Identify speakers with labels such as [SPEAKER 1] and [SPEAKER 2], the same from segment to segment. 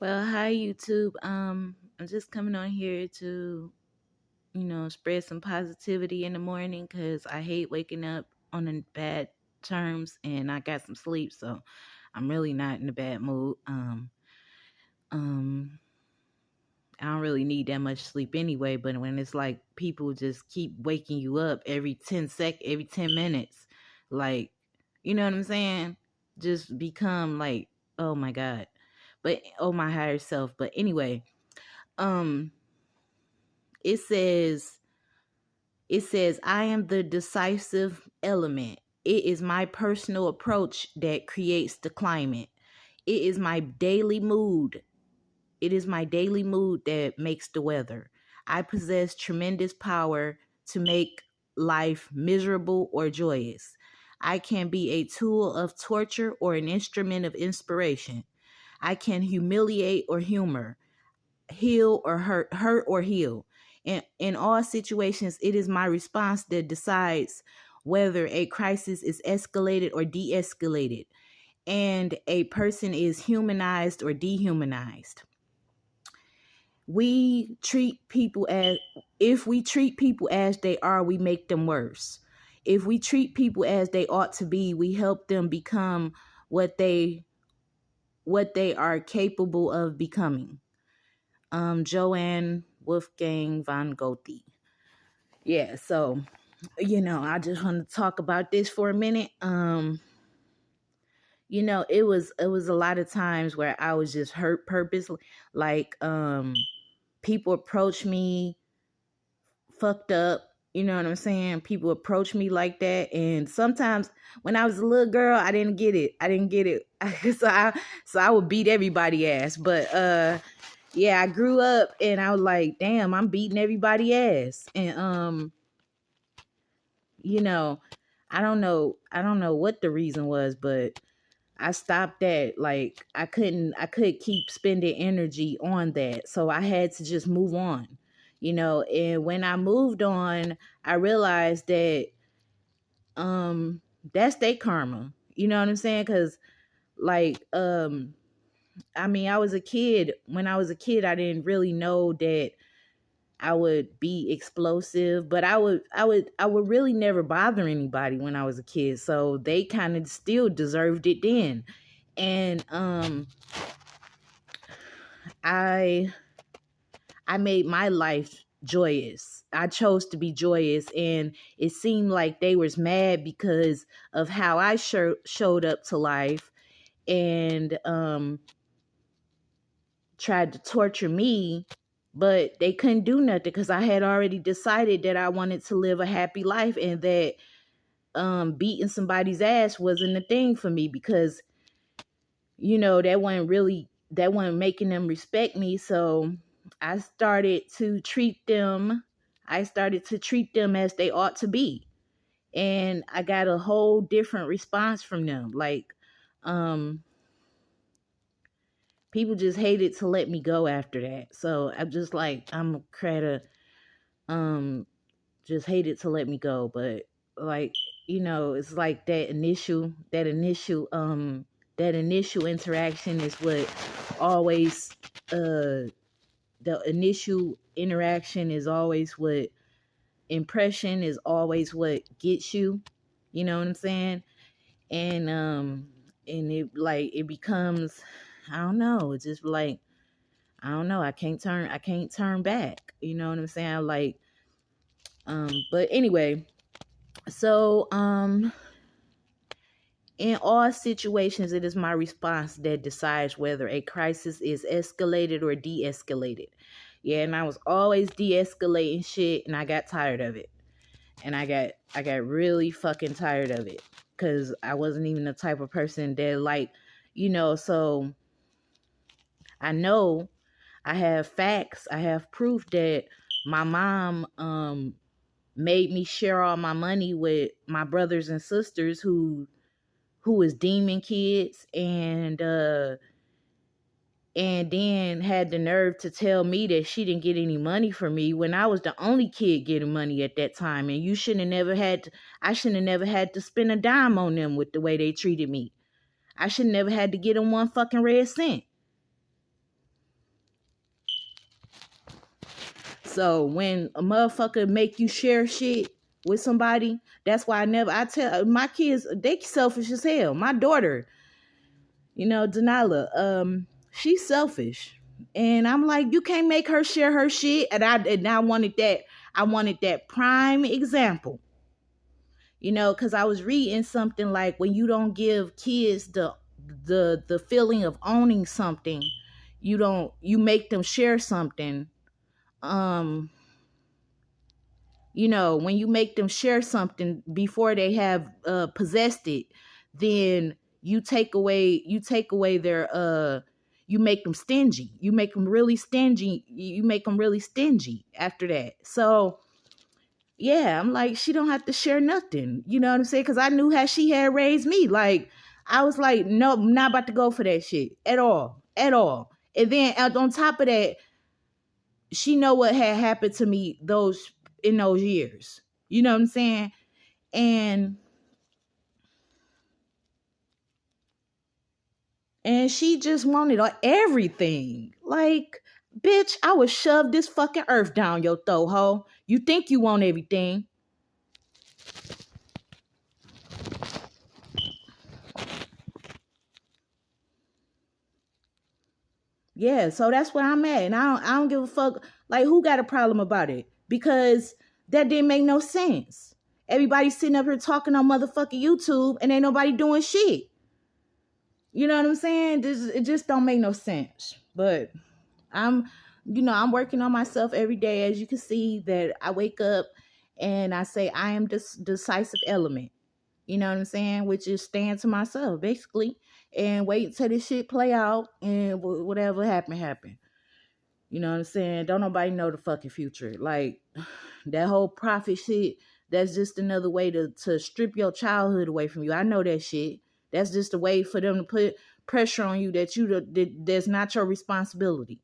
[SPEAKER 1] Well, hi YouTube. I'm just coming on here to, spread some positivity in the morning because I hate waking up on a bad terms and I got some sleep, so I'm really not in a bad mood. Um, I don't really need that much sleep anyway, but when it's like people just keep waking you up every 10 minutes, like, you know what I'm saying? Just become like, oh my God. But oh my higher self. But anyway, um it says I am the decisive element. It is my personal approach that creates the climate. It is my daily mood. It is my daily mood that makes the weather. I possess tremendous power to make life miserable or joyous. I can be a tool of torture or an instrument of inspiration. I can humiliate or humor, heal or hurt or heal. In all situations, it is my response that decides whether a crisis is escalated or de-escalated, and a person is humanized or dehumanized. We treat people as If we treat people as they are, we make them worse. If we treat people as they ought to be, we help them become what they are capable of becoming. Joanne Wolfgang von Goethe. Yeah, so I just want to talk about this for a minute. It was a lot of times where I was just hurt purposely. Like people approach me fucked up. You know what I'm saying? People approach me like that, and sometimes when I was a little girl, I didn't get it. So I would beat everybody ass. But yeah, I grew up and I was like, damn, I'm beating everybody ass. And you know, I don't know what the reason was, but I stopped that. Like I could keep spending energy on that. So I had to just move on. And when I moved on, I realized that um that's their karma. You know what I'm saying? Cuz like I mean, I was a kid. When I was a kid, I didn't really know that I would be explosive, but I would really never bother anybody when I was a kid. So they kind of still deserved it then. And I I made my life joyous. I chose to be joyous, and it seemed like they was mad because of how I showed up to life, and tried to torture me, but they couldn't do nothing because I had already decided that I wanted to live a happy life, and that beating somebody's ass wasn't a thing for me, because that wasn't making them respect me. So I started to treat them as they ought to be, and I got a whole different response from them. Like um people just hated to let me go after that. So I'm just like, I'm a credit, um just hated to let me go. But like, it's like that initial interaction is what always the initial interaction is always what impression is always what gets you. You know what I'm saying? And it becomes, I don't know, it's just like, I don't know, I can't turn back. You know what I'm saying? Like but anyway, so in all situations, it is my response that decides whether a crisis is escalated or de-escalated. Yeah, and I was always de-escalating shit, and I got tired of it. And I got really fucking tired of it, cuz I wasn't even the type of person that, like, so I know, I have facts, I have proof that my mom made me share all my money with my brothers and sisters who was demon kids, and then had the nerve to tell me that she didn't get any money from me when I was the only kid getting money at that time. And I shouldn't have never had to spend a dime on them with the way they treated me. I should never had to get them one fucking red cent. So when a motherfucker make you share shit with somebody, that's why I tell my kids, they selfish as hell. My daughter, Denila, she's selfish. And I'm like, you can't make her share her shit. And I wanted that. I wanted that prime example. Because I was reading something like when you don't give kids the feeling of owning something, you make them share something. Um, when you make them share something before they have possessed it, then you take away their you make them stingy. You make them really stingy. You make them really stingy after that. So yeah, I'm like, she don't have to share nothing. You know what I'm saying? Because I knew how she had raised me. Like, I was like, no, I'm not about to go for that shit at all, at all. And then on top of that, she know what had happened to me in those years. You know what I'm saying? And she just wanted everything. Like, bitch, I would shove this fucking earth down your throat, ho. You think you want everything? Yeah, so that's where I'm at. And I don't give a fuck. Like, who got a problem about it? Because that didn't make no sense. Everybody sitting up here talking on motherfucking YouTube and ain't nobody doing shit. You know what I'm saying? It just don't make no sense. But I'm working on myself every day. As you can see, that I wake up and I say I am this decisive element. You know what I'm saying? Which is staying to myself, basically, and wait until this shit play out and whatever happen. You know what I'm saying? Don't nobody know the fucking future. Like, that whole prophet shit, that's just another way to strip your childhood away from you. I know that shit. That's just a way for them to put pressure on you that's not your responsibility.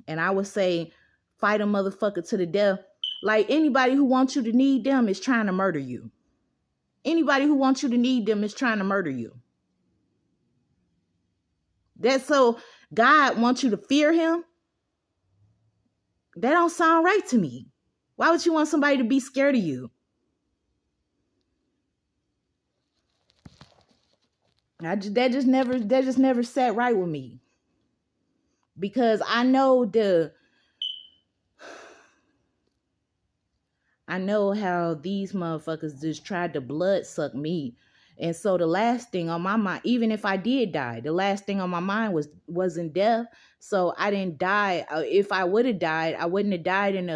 [SPEAKER 1] And I would say, fight a motherfucker to the death. Like, anybody who wants you to need them is trying to murder you. Anybody who wants you to need them is trying to murder you. That's so God wants you to fear him. That don't sound right to me. Why would you want somebody to be scared of you? That just never sat right with me. Because I know how these motherfuckers just tried to blood suck me. And so the last thing on my mind, even if I did die, the last thing on my mind wasn't death. So I didn't die. If I would have died, I wouldn't have died in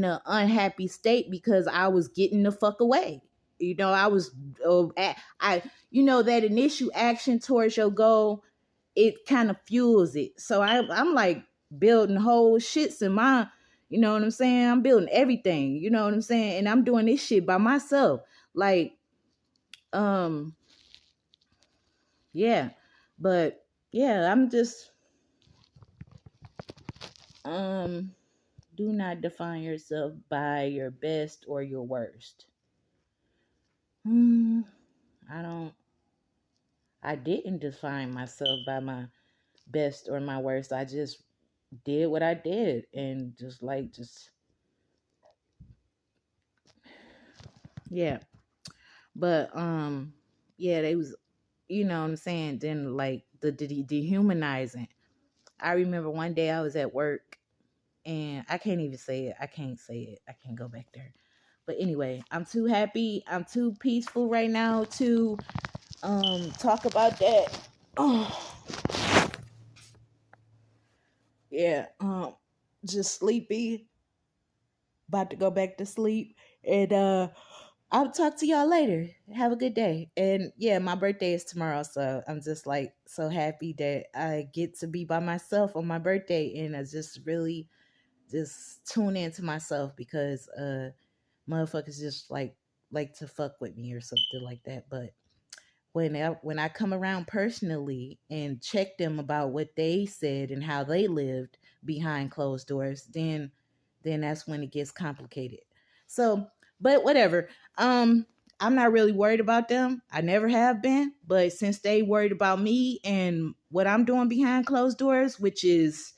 [SPEAKER 1] a unhappy state because I was getting the fuck away. I was that initial action towards your goal, it kind of fuels it. So I'm like building whole shits in my, you know what I'm saying? I'm building everything, you know what I'm saying? And I'm doing this shit by myself. Like, yeah. But yeah, I'm just, do not define yourself by your best or your worst. I didn't define myself by my best or my worst. I just did what I did and yeah. But yeah, they was, you know what I'm saying, then like the dehumanizing. I remember one day I was at work and I can't even say it. I can't say it. I can't go back there. But anyway, I'm too happy. I'm too peaceful right now to talk about that. Oh, yeah. Just sleepy. About to go back to sleep. And I'll talk to y'all later. Have a good day. And yeah, my birthday is tomorrow, so I'm just like so happy that I get to be by myself on my birthday, and I just really just tune into myself because motherfuckers just like to fuck with me or something like that. But when I come around personally and check them about what they said and how they lived behind closed doors, then that's when it gets complicated. So, but whatever. I'm not really worried about them. I never have been, but since they worried about me and what I'm doing behind closed doors, which is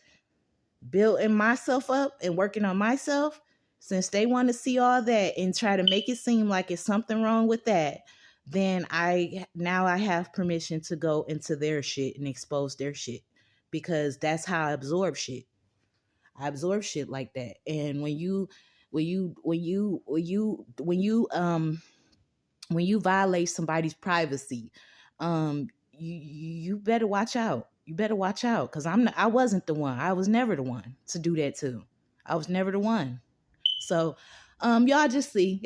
[SPEAKER 1] building myself up and working on myself, since they want to see all that and try to make it seem like it's something wrong with that, then I have permission to go into their shit and expose their shit, because that's how I absorb shit. I absorb shit like that. And when you violate somebody's privacy, you better watch out. You better watch out, because I wasn't the one. I was never the one to do that too. I was never the one. So y'all see.